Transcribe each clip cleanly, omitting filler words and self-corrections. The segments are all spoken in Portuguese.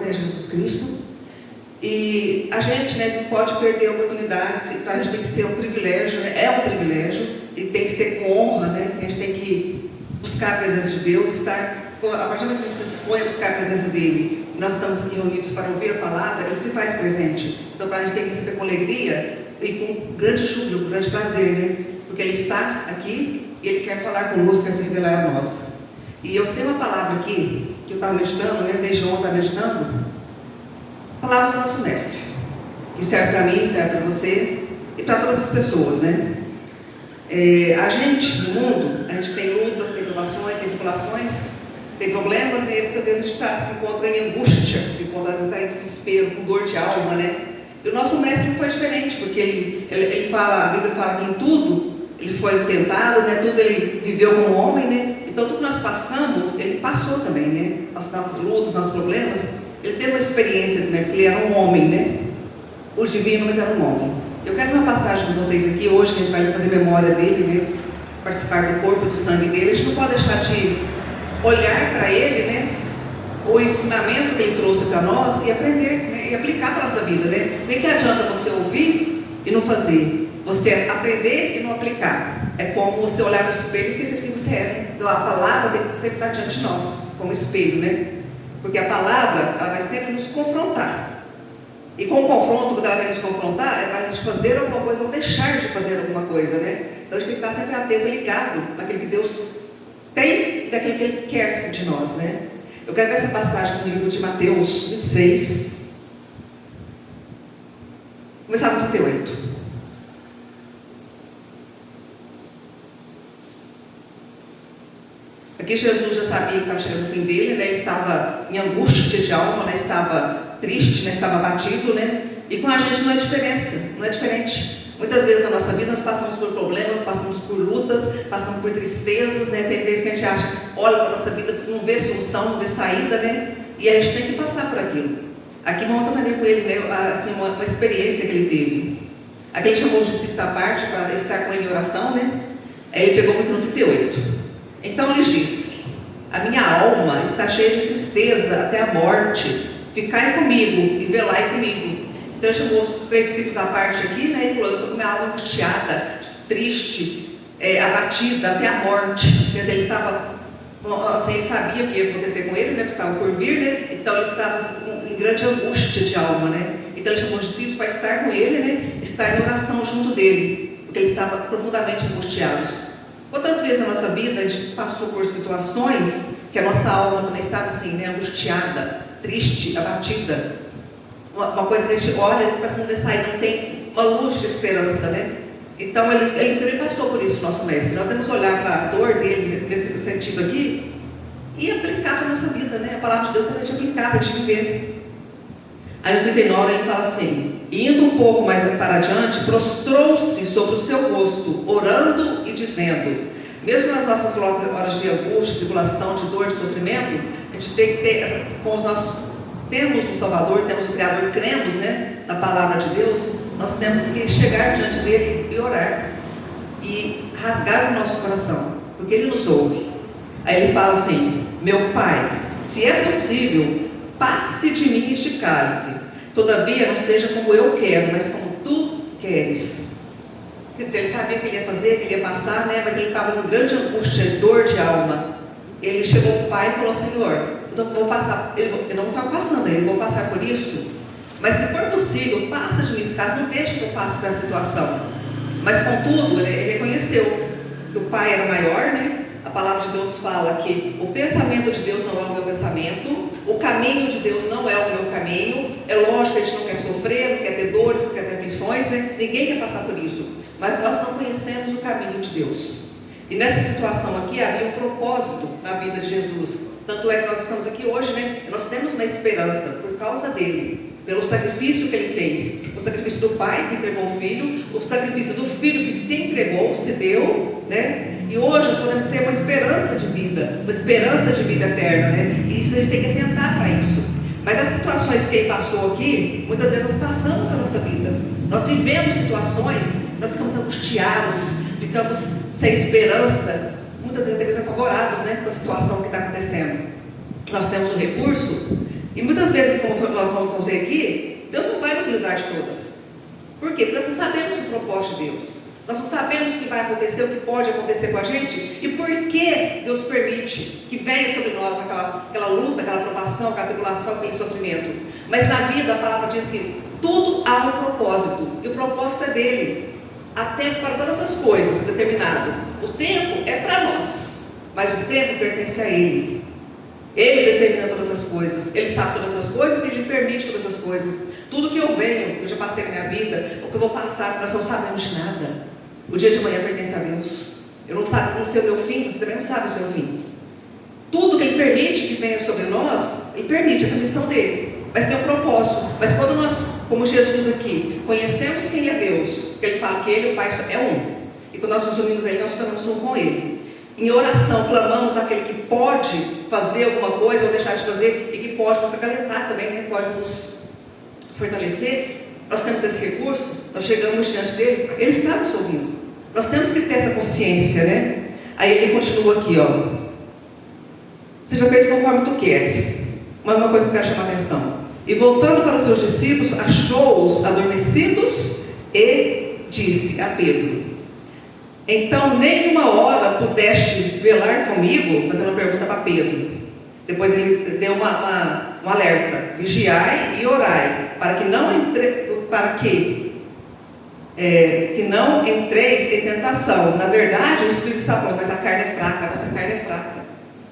né, Jesus Cristo. E a gente, né, não pode perder a oportunidade, a gente tem que ser um privilégio, né, é um privilégio, e tem que ser com honra, né, a gente tem que buscar a presença de Deus, estar, a partir do momento que a gente se dispõe a buscar a presença dele, e nós estamos aqui reunidos para ouvir a palavra, ele se faz presente. Então, para a gente tem que receber com alegria e com grande júbilo, com grande prazer, né, porque ele está aqui e ele quer falar conosco, quer se revelar a nós. E eu tenho uma palavra aqui, que eu estava meditando, né, desde ontem eu estava meditando, palavras do nosso mestre, que serve para mim, serve para você e para todas as pessoas, né? A gente, no mundo, a gente tem lutas, tem provações, tem tribulações, tem problemas, né? Muitas vezes a gente se encontra em angústia, se encontra, às vezes está em desespero, com dor de alma, né? E o nosso mestre não foi diferente, porque ele fala, a Bíblia fala que em tudo ele foi tentado, né? Tudo ele viveu como homem, né? Então tudo que nós passamos, ele passou também, né? As nossas lutas, os nossos problemas. Ele teve uma experiência também, porque ele era um homem, né? O divino, mas era um homem. Eu quero ver uma passagem com vocês aqui hoje, que a gente vai fazer memória dele, né? Participar do corpo e do sangue dele. A gente não pode deixar de olhar para ele, né? O ensinamento que ele trouxe para nós e aprender, né? E aplicar para a nossa vida, né? Nem que adianta você ouvir e não fazer. Você aprender e não aplicar. É como você olhar no espelho e esquecer de quem você é, né? Então a palavra tem que sempre estar diante de nós, como espelho, né? Porque a palavra, ela vai sempre nos confrontar. E com o confronto, quando ela vem nos confrontar, é para a gente fazer alguma coisa ou deixar de fazer alguma coisa, né? Então a gente tem que estar sempre atento e ligado naquilo que Deus tem e naquilo que Ele quer de nós, né? Eu quero ver essa passagem no livro de Mateus 26. Começar no 38. Aqui Jesus já sabia que estava chegando o fim dele, né? Ele estava em angústia de alma, né? Estava triste, né? Estava abatido, né? E com a gente não é diferente. Muitas vezes na nossa vida nós passamos por problemas, passamos por lutas, passamos por tristezas, né? Tem vezes que a gente acha, olha para a nossa vida, não vê solução, não vê saída, né? E a gente tem que passar por aquilo. Aqui vamos aprender com ele, né? Assim, uma experiência que ele teve. Aqui ele chamou os discípulos à parte para estar com ele em oração, né? Aí ele pegou o versículo 38. Então lhes disse: a minha alma está cheia de tristeza até a morte, ficai comigo e velai comigo. Então ele chamou os três discípulos à parte aqui, né, e falou: eu estou com minha alma angustiada, triste, abatida até a morte. Quer dizer, ele estava, assim, ele sabia o que ia acontecer com ele, né, que estava por vir, né, então ele estava em grande angústia de alma, né. Então ele chamou os discípulos para estar com ele, né, estar em oração junto dele, porque ele estava profundamente angustiado. Quantas vezes na nossa vida a gente passou por situações que a nossa alma também estava assim, né, angustiada, triste, abatida, uma coisa que a gente olha e parece que não vai sair, não tem uma luz de esperança, né? Então ele também passou por isso, nosso mestre. Nós temos que olhar para a dor dele nesse sentido aqui e aplicar para a nossa vida, né? A palavra de Deus também a gente aplicar para a gente viver. Aí no 39 ele fala assim: indo um pouco mais para adiante, prostrou-se sobre o seu rosto, orando e dizendo. Mesmo nas nossas horas de angústia, tribulação, de dor, de sofrimento, a gente tem que ter, com os nossos, temos o Salvador, temos o Criador, cremos, né, na palavra de Deus, nós temos que chegar diante dele e orar, e rasgar o nosso coração, porque ele nos ouve. Aí ele fala assim: meu Pai, se é possível, passe de mim este cálice, todavia não seja como eu quero, mas como tu queres. Quer dizer, ele sabia o que ele ia fazer, que ele ia passar, né? Mas ele estava com grande angústia, dor de alma. Ele chegou para o pai e falou: Senhor, eu vou passar. Ele não estava passando, eu vou passar por isso, mas se for possível, passa de mim esse caso, não deixe que eu passe por essa situação. Mas contudo, ele reconheceu que o pai era maior, né? A palavra de Deus fala que o pensamento de Deus não é o meu pensamento, o caminho de Deus não é o meu caminho. É lógico que a gente não quer sofrer, não quer ter dores, não quer ter aflições, né? Ninguém quer passar por isso, mas nós não conhecemos o caminho de Deus. E nessa situação aqui havia um propósito na vida de Jesus. Tanto é que nós estamos aqui hoje, né? Nós temos uma esperança por causa dele, pelo sacrifício que ele fez, o sacrifício do pai que entregou o filho, o sacrifício do filho que se entregou, se deu, né? E hoje nós podemos ter uma esperança de vida eterna, né? E isso a gente tem que atentar para isso. Mas as situações que ele passou aqui, muitas vezes nós passamos na nossa vida. Nós vivemos situações, nós ficamos angustiados, ficamos sem esperança, muitas vezes apavorados, né, com a situação que está acontecendo. Nós temos um recurso E muitas vezes, como nós vamos ver aqui, Deus não vai nos livrar de todas. Por quê? Porque nós não sabemos o propósito de Deus. Nós não sabemos o que vai acontecer, o que pode acontecer com a gente e por que Deus permite que venha sobre nós aquela luta, aquela provação, aquela tribulação, aquele sofrimento. Mas na vida a palavra diz que tudo há um propósito e o propósito é dele. Há tempo para todas as coisas, determinado. O tempo é para nós, mas o tempo pertence a Ele. Ele determina todas as coisas, Ele sabe todas as coisas e Ele permite todas as coisas. Tudo que eu venho, eu já passei na minha vida, o que eu vou passar, nós não sabemos de nada. O dia de amanhã pertence a Deus. Eu não sei o meu fim, você também não sabe o seu fim. Tudo que Ele permite que venha sobre nós, Ele permite, é a permissão dele. Mas tem um propósito. Mas quando nós, como Jesus aqui, conhecemos quem é Deus, Ele fala que Ele e o Pai é um. E quando nós nos unimos a Ele, nós nos tornamos um com Ele. Em oração, clamamos aquele que pode fazer alguma coisa ou deixar de fazer e que pode nos acalentar também, né? Pode nos fortalecer. Nós temos esse recurso, nós chegamos diante dele, Ele está nos ouvindo. Nós temos que ter essa consciência, né? Aí Ele continua aqui, ó. Seja feito conforme tu queres. Mas uma coisa que eu quero chamar a atenção. E voltando para os seus discípulos, achou-os adormecidos e disse a Pedro: então nem uma hora pudeste velar comigo? Fazendo uma pergunta para Pedro. Depois ele deu um alerta: vigiai e orai, para que não entreis em tentação. Na verdade, o Espírito está falando, mas a carne é fraca, a nossa carne é fraca.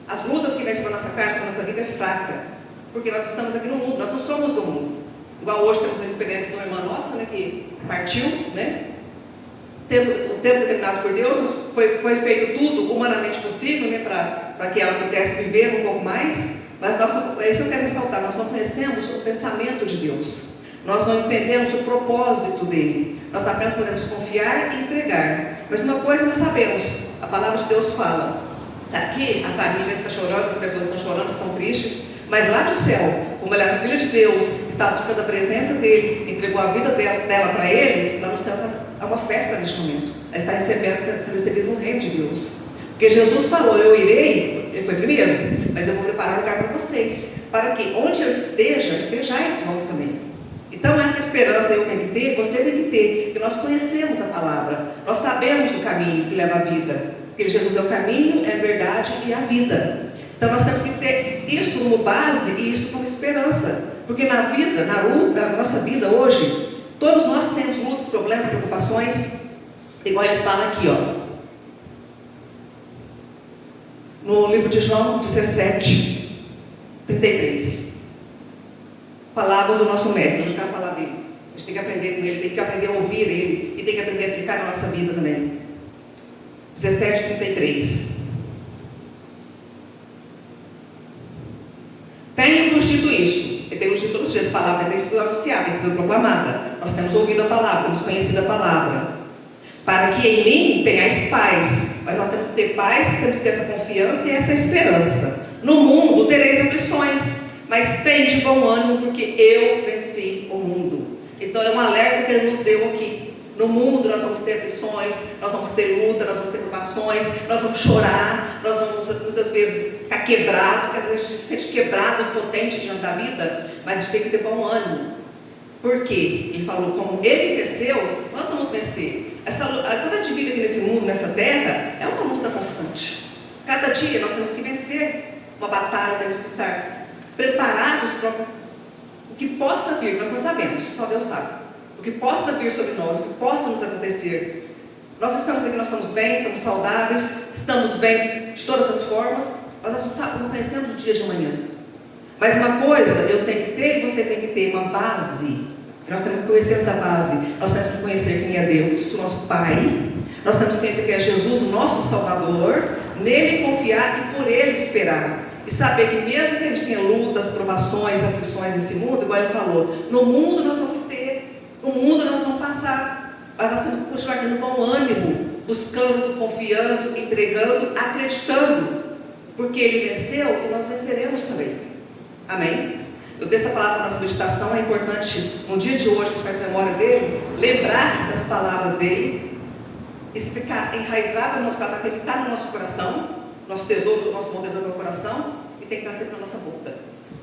As lutas que vêm sobre a nossa carne, sobre a nossa vida é fraca. Porque nós estamos aqui no mundo, nós não somos do mundo. Igual hoje temos a experiência de uma irmã nossa, né, que partiu, né? O tempo determinado por Deus, foi feito tudo humanamente possível, né, para que ela pudesse viver um pouco mais. Mas é isso que eu quero ressaltar: nós não conhecemos o pensamento de Deus, nós não entendemos o propósito dele, nós apenas podemos confiar e entregar. Mas uma coisa nós sabemos: a palavra de Deus fala, aqui a família está chorando, as pessoas estão chorando, estão tristes, mas lá no céu, como ela era filha de Deus, estava buscando a presença dele, entregou a vida dela para ele, lá no céu há uma festa neste momento. Ela está sendo recebida no reino de Deus. Porque Jesus falou: eu irei, ele foi primeiro, mas eu vou preparar lugar para vocês, para que onde eu esteja, estejais vós também. Então essa esperança eu tenho que ter, você tem que ter, porque nós conhecemos a palavra, nós sabemos o caminho que leva à vida, porque Jesus é o caminho, é a verdade e a vida. Então nós temos que ter isso como base e isso como esperança, porque na vida, na nossa vida hoje, todos nós temos lutas, problemas, preocupações, igual ele fala aqui, ó, no livro de João 17, 33. Palavras do nosso mestre, eu quero falar dele. A gente tem que aprender com ele, tem que aprender a ouvir ele e tem que aprender a aplicar na nossa vida também. 17, 33. Tenho-vos dito isso. Ele tem dito todos os dias, a palavra tem sido anunciada, tem sido proclamada. Nós temos ouvido a palavra, temos conhecido a palavra. Para que em mim tenhais paz. Mas nós temos que ter paz, temos que ter essa confiança e essa esperança. No mundo tereis aflições, mas tende bom ânimo, porque eu venci o mundo. Então é um alerta que ele nos deu aqui. No mundo nós vamos ter aflições, nós vamos ter luta, nós vamos ter provações, nós vamos chorar, nós vamos muitas vezes ficar quebrado, porque às vezes a gente se sente quebrado, impotente diante da vida, mas a gente tem que ter bom ânimo. Por quê? Ele falou, como ele venceu, nós vamos vencer. Essa luta, quando a gente vive aqui nesse mundo, nessa terra, é uma luta constante. Cada dia nós temos que vencer uma batalha, temos que estar preparados para o que possa vir. Nós não sabemos, só Deus sabe. O que possa vir sobre nós, o que possa nos acontecer. Nós estamos aqui, nós estamos bem, estamos saudáveis, estamos bem de todas as formas, mas nós não conhecemos o dia de amanhã. Mas uma coisa eu tenho que ter e você tem que ter uma base. Nós temos que conhecer essa base. Nós temos que conhecer quem é Deus, o nosso Pai. Nós temos que conhecer quem é Jesus, o nosso Salvador. Nele confiar e por Ele esperar. E saber que mesmo que a gente tenha lutas, provações, aflições nesse mundo, igual ele falou, no mundo nós vamos ter, no mundo nós vamos passar, mas nós temos que continuar tendo bom ânimo, buscando, confiando, entregando, acreditando, porque Ele venceu e nós venceremos também. Amém? Eu dei essa palavra na nossa meditação, é importante, no dia de hoje, que a gente faz memória dele, lembrar das palavras dele, explicar, enraizado no nosso caso, acreditar no nosso coração, nosso tesouro, nosso bom tesouro no coração, e tem que estar sempre na nossa boca.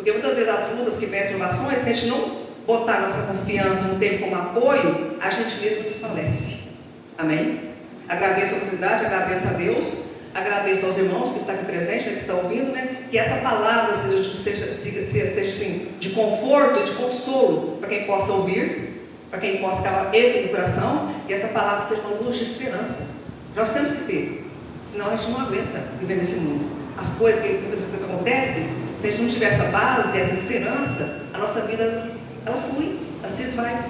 Porque muitas vezes as lutas que vêm, as provações, se a gente não botar nossa confiança, não ter como apoio, a gente mesmo desfalece. Amém? Agradeço a oportunidade, agradeço a Deus, agradeço aos irmãos que estão aqui presentes, que estão ouvindo, que essa palavra seja assim, de conforto, de consolo, para quem possa ouvir, para quem possa que ela entre no coração, e essa palavra seja uma luz de esperança. Nós temos que ter, senão a gente não aguenta viver nesse mundo. As coisas que muitas vezes acontecem, se a gente não tiver essa base, essa esperança, a nossa vida, ela flui, ela se esvai.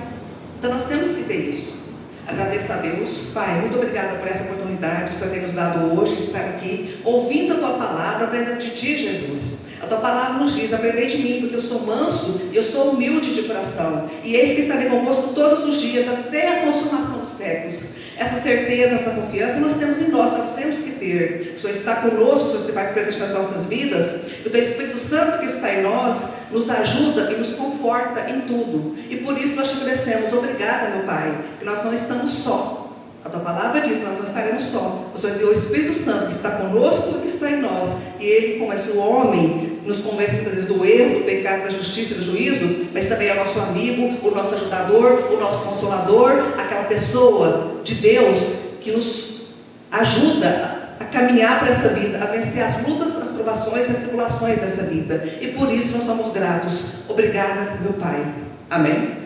Então nós temos que ter isso. Agradeço a Deus, Pai, muito obrigada por essa oportunidade que o Senhor tem nos dado hoje, de estar aqui, ouvindo a Tua palavra, aprendendo de Ti, Jesus. A Tua palavra nos diz, aprendei de mim, porque eu sou manso e eu sou humilde de coração. E eis que estarei convosco todos os dias, até a consumação dos séculos. Essa certeza, essa confiança nós temos em nós temos que ter. O Senhor está conosco, o Senhor se faz presente nas nossas vidas. E o Teu Espírito Santo que está em nós, nos ajuda e nos conforta em tudo. E por isso nós te agradecemos. Obrigada, meu Pai, que nós não estamos só. A Tua palavra diz que nós não estaremos só. O Senhor enviou o Espírito Santo que está conosco e que está em nós. E Ele, como esse homem, nos convence muitas vezes do erro, do pecado, da justiça e do juízo, mas também é o nosso amigo, o nosso ajudador, o nosso consolador, aquela pessoa de Deus que nos ajuda a caminhar para essa vida, a vencer as lutas, as provações e as tribulações dessa vida. E por isso nós somos gratos. Obrigada, meu Pai. Amém.